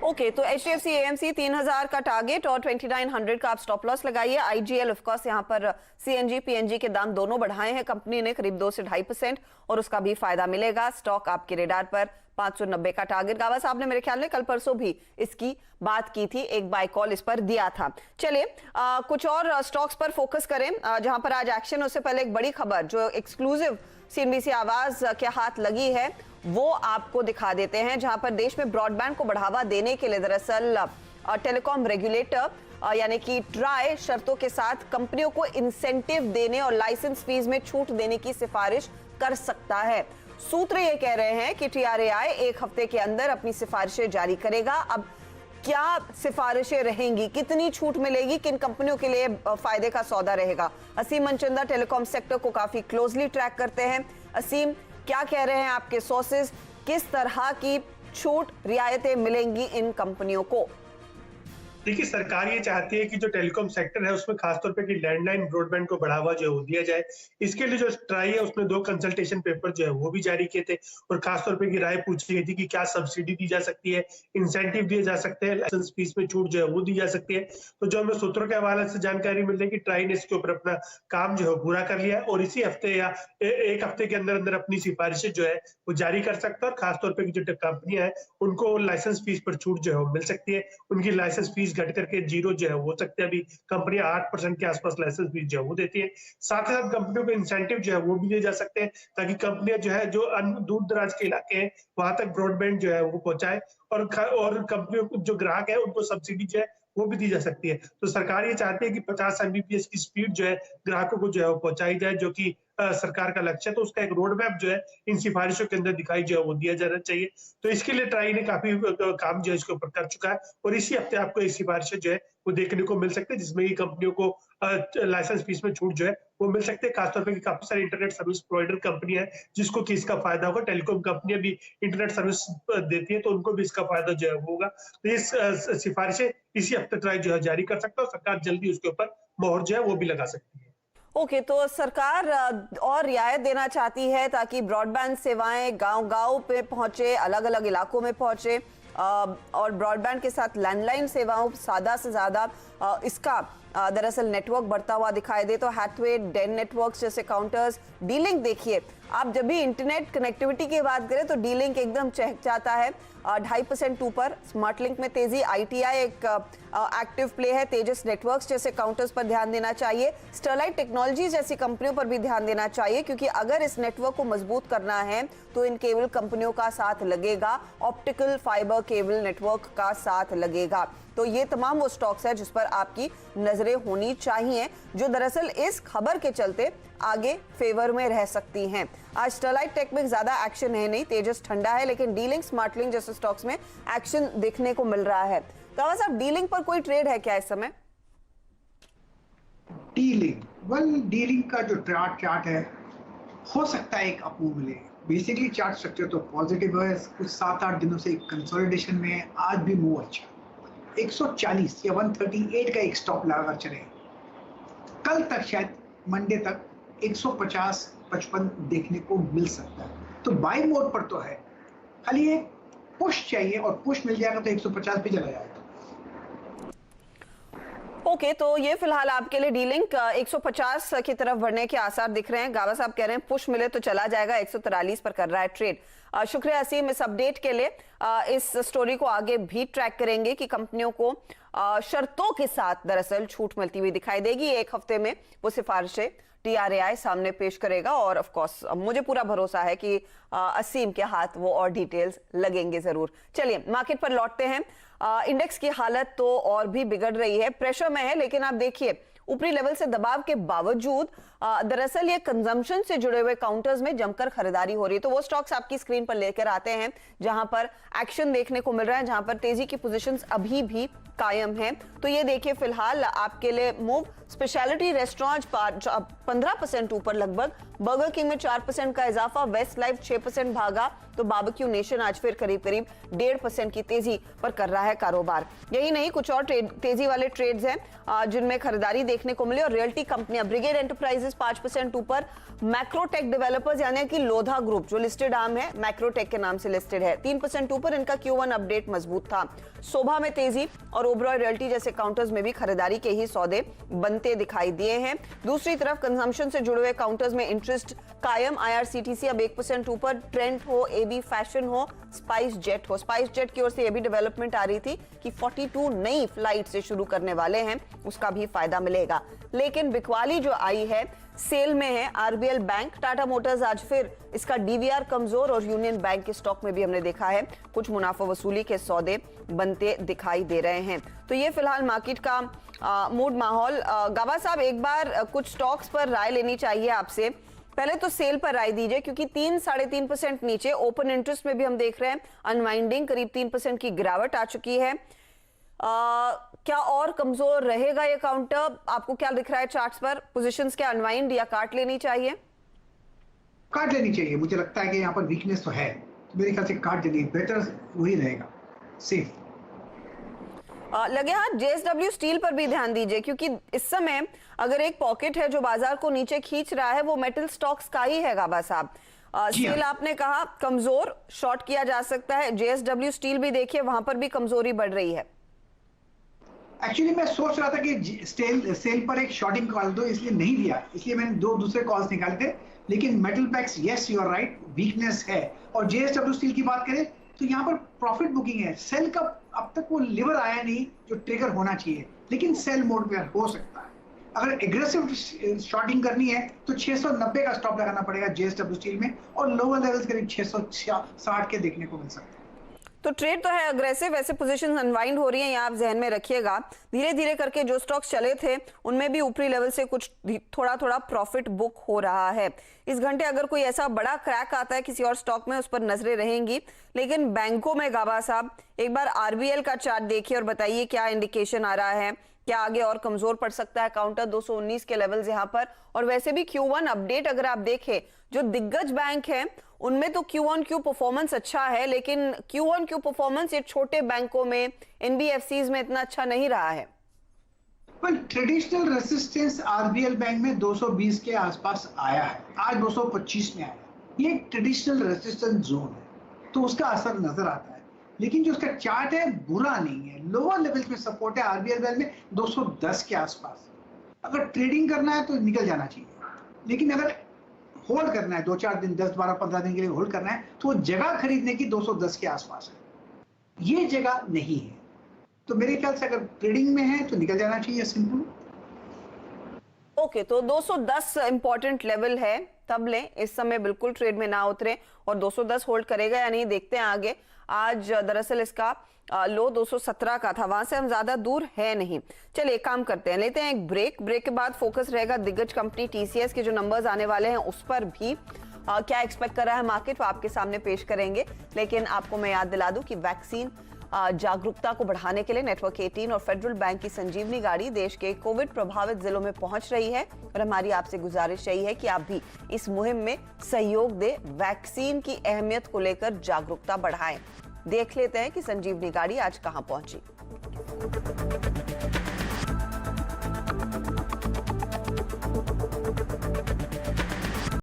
Okay, तो HDFC AMC 3000 का target और 2900 का आप स्टॉप लॉस लगाइए। IGL ऑफ कोर्स यहाँ पर CNG PNG के दाम दोनों बढ़ाए हैं कंपनी ने करीब 2 से 2.5% और उसका भी फायदा मिलेगा। स्टॉक आपके रेडार पर 590 का टारगेट। गावा साहब ने मेरे ख्याल में कल परसों भी इसकी बात की थी, एक बाय कॉल इस पर दिया था। चलिए कुछ और स्टॉक्स पर फोकस करें जहां पर आज एक्शन। उससे पहले एक बड़ी खबर जो एक्सक्लूसिव CNBC आवाज के हाथ लगी है वो आपको दिखा देते हैं, जहां पर देश में ब्रॉडबैंड को बढ़ावा देने के लिए दरअसल टेलीकॉम रेगुलेटर यानी कि ट्राई शर्तों के साथ कंपनियों को इंसेंटिव देने और लाइसेंस फीस में छूट देने की सिफारिश कर सकता है। सूत्र ये कह रहे हैं कि TRAI एक हफ्ते के अंदर अपनी सिफारिशें जारी करेगा। अब क्या सिफारिशें रहेंगी, कितनी छूट मिलेगी, किन कंपनियों के लिए फायदे का सौदा रहेगा? असीम मनचंदा टेलीकॉम सेक्टर को काफी क्लोजली ट्रैक करते हैं। असीम, क्या कह रहे हैं आपके सोर्सेज, किस तरह की छूट रियायतें मिलेंगी इन कंपनियों को? देखिए, सरकार ये चाहती है कि जो टेलीकॉम सेक्टर है उसमें खासतौर पे कि लैंडलाइन ब्रॉडबैंड को बढ़ावा जो है वो दिया जाए। इसके लिए जो ट्राई है उसने 2 कंसल्टेशन पेपर जो है वो भी जारी किए थे और खासतौर पे की राय पूछी गई थी कि क्या सब्सिडी दी जा सकती है, इंसेंटिव दिए जा सकते हैं, लाइसेंस फीस में छूट जो है वो दी जा सकती है। तो जो हमें सूत्रों के हवाले से जानकारी मिल रही है कि ट्राई ने इसके ऊपर अपना काम जो है पूरा कर लिया है और इसी हफ्ते या एक हफ्ते के अंदर अंदर अपनी सिफारिशें जो है वो जारी कर सकता है। और खासतौर पर जो कंपनियां हैं उनको लाइसेंस फीस पर छूट जो है वो मिल सकती है। उनकी लाइसेंस फीस घट करके 0 जो है हो सकते हैं। अभी कंपनियां 8% के आसपास लाइसेंस फीस जो है वो देती है। साथ ही साथ कंपनियों को इंसेंटिव जो है वो भी दिए जा सकते हैं ताकि कंपनियां जो है जो दूर दराज के इलाके हैं वहां तक ब्रॉडबैंड जो है वो पहुंचाए और कंपनियों को जो ग्राहक है उनको सब्सिडी जो है वो भी दी जा सकती है। तो सरकार ये चाहती है कि 50 Mbps की स्पीड जो है ग्राहकों को जो है वो पहुंचाई जाए, जो कि सरकार का लक्ष्य है। तो उसका एक रोड मैप जो है इन सिफारिशों के अंदर दिखाई जो है वो दिया जाना चाहिए। तो इसके लिए ट्राई ने काफी काम जो है इसके ऊपर कर चुका है और इसी हफ्ते आपको ये सिफारिशें जो है वो देखने को मिल सकते हैं, जिसमें ये कंपनियों को लाइसेंस फीस में छूट जो है वो मिल सकते हैं। खासतौर पर काफी सारी इंटरनेट सर्विस प्रोवाइडर कंपनियां हैं जिसको कि इसका फायदा होगा। टेलीकॉम कंपनियां भी इंटरनेट सर्विस देती है तो उनको भी इसका फायदा जो है होगा। तो ये सिफारिशें इसी हफ्ते ट्राई जो है जारी कर सकता है और सरकार जल्दी उसके ऊपर मोहर जो है वो भी लगा सकती है। ओके, तो सरकार और रियायत देना चाहती है ताकि ब्रॉडबैंड सेवाएं गांव-गांव पे पहुंचे, अलग-अलग इलाकों में पहुंचे और ब्रॉडबैंड के साथ लैंडलाइन सेवाओं ज्यादा से ज्यादा इसका दरअसल नेटवर्क बढ़ता हुआ दिखाई दे। तो हैथवे, डेन नेटवर्क्स जैसे काउंटर्स, डीलिंक देखिए, आप जब भी इंटरनेट कनेक्टिविटी की बात करें तो डीलिंक एकदम चहकता है 2.5% ऊपर। स्मार्ट लिंक में तेजी, ITI एक एक्टिव प्ले है। तेजस नेटवर्क्स जैसे काउंटर्स पर ध्यान देना चाहिए। स्टरलाइट टेक्नोलॉजी जैसी कंपनियों पर भी ध्यान देना चाहिए क्योंकि अगर इस नेटवर्क को मजबूत करना है तो इन केबल कंपनियों का साथ लगेगा, ऑप्टिकल फाइबर केबल नेटवर्क का साथ लगेगा। तो ये तमाम वो स्टॉक्स है जिस पर आपकी नजरें होनी चाहिए जो दरअसल इस खबर के चलते आगे फेवर में रह सकती हैं। आज स्टरलाइट टेक में ज्यादा एक्शन है नहीं, तेजस ठंडा है, लेकिन डीलिंग, स्मार्ट लिंक जैसे स्टॉक्स में एक्शन देखने को मिल रहा है। गावा साहब, डीलिंग पर कोई ट्रेड है क्या इस समय? डीलिंग का जो चार्ट है हो सकता है एक अपूर्व मिले। बेसिकली चार्ट स्ट्रक्चर तो पॉजिटिव है, कुछ 7-8 दिनों से कंसोलिडेशन में, आज भी मूव अच्छा। 140 या 138 का एक स्टॉप लगाकर चले। कल तक शायद मंडे तक 150-55 देखने को मिल सकता है। तो बाई मोड पर तो है, खाली एक पुश चाहिए और पुश मिल जाएगा तो 150 पे चला जाएगा। ओके, तो ये फिलहाल आपके लिए डीलिंग 150 की तरफ बढ़ने के आसार दिख रहे हैं। गावा साहब कह रहे हैं पुश मिले तो चला जाएगा, 143 पर कर रहा है ट्रेड। शुक्रिया असीम इस अपडेट के लिए। इस स्टोरी को आगे भी ट्रैक करेंगे कि कंपनियों को शर्तों के साथ दरअसल छूट मिलती हुई दिखाई देगी। एक हफ्ते में वो सिफारिशें TRAI सामने पेश करेगा और ऑफ कोर्स मुझे पूरा भरोसा है कि असीम के हाथ वो और डिटेल्स लगेंगे जरूर। चलिए मार्केट पर लौटते हैं। इंडेक्स की हालत तो और भी बिगड़ रही है, प्रेशर में है, लेकिन आप देखिए ऊपरी लेवल से दबाव के बावजूद दरअसल ये कंजम्पशन से जुड़े हुए काउंटर्स में जमकर खरीदारी हो रही है। तो वो स्टॉक्स आपकी स्क्रीन पर लेकर आते हैं जहां पर एक्शन देखने को मिल रहा है, जहां पर तेजी की पोजीशंस अभी भी कायम हैं। तो ये देखिए फिलहाल आपके लिए मूव स्पेशलिटी रेस्टोरेंट 15% ऊपर लगभग बर्गर किंग में 4% का इजाफा, वेस्ट लाइफ 6% भागा, तो बारबेक्यू नेशन आज फिर करीब 1.5% की तेजी पर कर रहा है कारोबार। यही नहीं, कुछ और तेजी वाले ट्रेड्स हैं जिनमें खरीदारी देखने को मिली। और रियल्टी कंपनियां, ब्रिगेड एंटरप्राइजेस 5% ऊपर, मैक्रोटेक डेवलपर्स यानी कि लोधा ग्रुप जो लिस्टेड आर्म है, मैक्रोटेक के नाम से लिस्टेड है, 3% ऊपर, इनका Q1 अपडेट मजबूत था। शोभा में तेजी और ओबरॉय रियल्टी जैसे काउंटर्स में भी खरीदारी के ही सौदे बनते दिखाई दिए हैं। दूसरी तरफ कंजम्पशन से जुड़े हुए काउंटर्स में इंटरेस्ट कायम, IRCTC अब 1% ऊपर, ट्रेंट हो, AB फैशन हो, स्पाइस जेट हो। स्पाइस जेट की ओर से यह भी डेवलपमेंट आ रही थी कि 42 नई फ्लाइट से शुरू करने वाले हैं, उसका भी फायदा मिलेगा। लेकिन बिकवाली जो आई है सेल में है RBL बैंक, टाटा मोटर्स आज फिर इसका DVR कमजोर, और यूनियन बैंक के स्टॉक में भी हमने देखा है कुछ मुनाफा वसूली के सौदे बनते दिखाई दे रहे हैं। तो ये फिलहाल मार्केट का मूड माहौल। गाबा साहब, एक बार कुछ स्टॉक्स पर राय लेनी चाहिए आपसे। पहले तो सेल पर राय दीजिए, क्योंकि 3-3.5% नीचे, ओपन इंटरेस्ट में भी हम देख रहे हैं अनवाइंडिंग, करीब 3% की गिरावट आ चुकी है। क्या और कमजोर रहेगा ये काउंटर? आपको क्या दिख रहा है चार्ट्स पर? पोजीशंस क्या अनवाइंड या काट लेनी चाहिए? काट लेनी चाहिए। मुझे लगता है कि यहाँ पर वीकनेस तो है, मेरे ख्याल से काट लेनी बेटर, वही रहेगा सेफ। लगे हाथ JSW स्टील पर भी ध्यान दीजिए, क्योंकि इस समय अगर एक पॉकेट है जो बाजार को नीचे खींच रहा है वो मेटल स्टॉक्स का ही है। गाबा साहब, स्टील आपने कहा कमजोर, शॉर्ट किया जा सकता है। JSW स्टील भी देखिए, वहां पर भी कमजोरी बढ़ रही है। एक्चुअली मैं सोच रहा था कि सेल पर एक शॉर्टिंग कॉल दो, इसलिए नहीं दिया, इसलिए मैंने दो दूसरे कॉल्स निकाले थे। लेकिन metal packs, yes you are right, weakness है। और JSW स्टील की बात करें तो यहाँ पर प्रॉफिट बुकिंग है। सेल का अब तक वो लेवल आया नहीं जो ट्रिगर होना चाहिए, लेकिन सेल मोड पे हो सकता है। अगर एग्रेसिव शॉर्टिंग करनी है तो 690 का स्टॉप लगाना पड़ेगा JSW स्टील में, और लोअर लेवल्स करीब 660 के देखने को मिल सकते हैं। तो ट्रेड तो है अग्रेसिव, वैसे पोजीशंस अनवाइंड हो रही हैं, ये आप जहन में रखिएगा। धीरे धीरे करके जो स्टॉक्स चले थे उनमें भी ऊपरी लेवल से कुछ थोड़ा थोड़ा प्रॉफिट बुक हो रहा है। इस घंटे अगर कोई ऐसा बड़ा क्रैक आता है किसी और स्टॉक में, उस पर नजरें रहेंगी। लेकिन बैंकों में गाबा साहब, एक बार RBL का चार्ट देखिए और बताइए क्या इंडिकेशन आ रहा है, क्या आगे और कमजोर पड़ सकता है काउंटर? 219 के लेवल्स यहाँ पर। और वैसे भी Q1 अपडेट अगर आप देखें, जो दिग्गज बैंक हैं उनमें तो Q1Q परफॉर्मेंस अच्छा है, लेकिन Q1Q परफॉर्मेंस ये छोटे बैंकों में, NBFCs में इतना अच्छा नहीं रहा है। ट्रेडिशनल रेजिस्टेंस RBL बैंक में 220 के आसपास आया है, आज 225 में आया। ये एक ट्रेडिशनल रेजिस्टेंस जोन है, तो उसका असर नजर आता है। लेकिन जो उसका चार्ट है बुरा नहीं है, लोअर लेवल्स में सपोर्ट है RBL बैंक में 210 के आसपास। अगर ट्रेडिंग करना है तो निकल जाना चाहिए, लेकिन अगर होल्ड करना है 2-4 दिन, 10, 12, 15 दिन के लिए होल्ड करना है, तो जगह खरीदने की 210 के आसपास है। ये जगह नहीं है, तो मेरे ख्याल से अगर ट्रेडिंग में है तो निकल जाना चाहिए, सिंपल। ओके, तो 210 इंपॉर्टेंट लेवल है, तब लें, इस समय बिल्कुल ट्रेड में ना उतरे। और 210 होल्ड करेगा या नहीं, देखते हैं आगे। आज दरअसल इसका लो 217 का था, वहां से हम ज्यादा दूर है नहीं। चलिए काम करते हैं, लेते हैं एक ब्रेक के बाद फोकस रहेगा दिग्गज कंपनी TCS के जो नंबर्स आने वाले हैं उस पर भी। क्या एक्सपेक्ट कर रहा है मार्केट वो आपके सामने पेश करेंगे। लेकिन आपको मैं याद दिला दूं कि वैक्सीन जागरूकता को बढ़ाने के लिए नेटवर्क 18 और फेडरल बैंक की संजीवनी गाड़ी देश के कोविड प्रभावित जिलों में पहुंच रही है। और हमारी आपसे गुजारिश यही है कि आप भी इस मुहिम में सहयोग दें, वैक्सीन की अहमियत को लेकर जागरूकता बढ़ाएं। देख लेते हैं कि संजीवनी गाड़ी आज कहां पहुंची।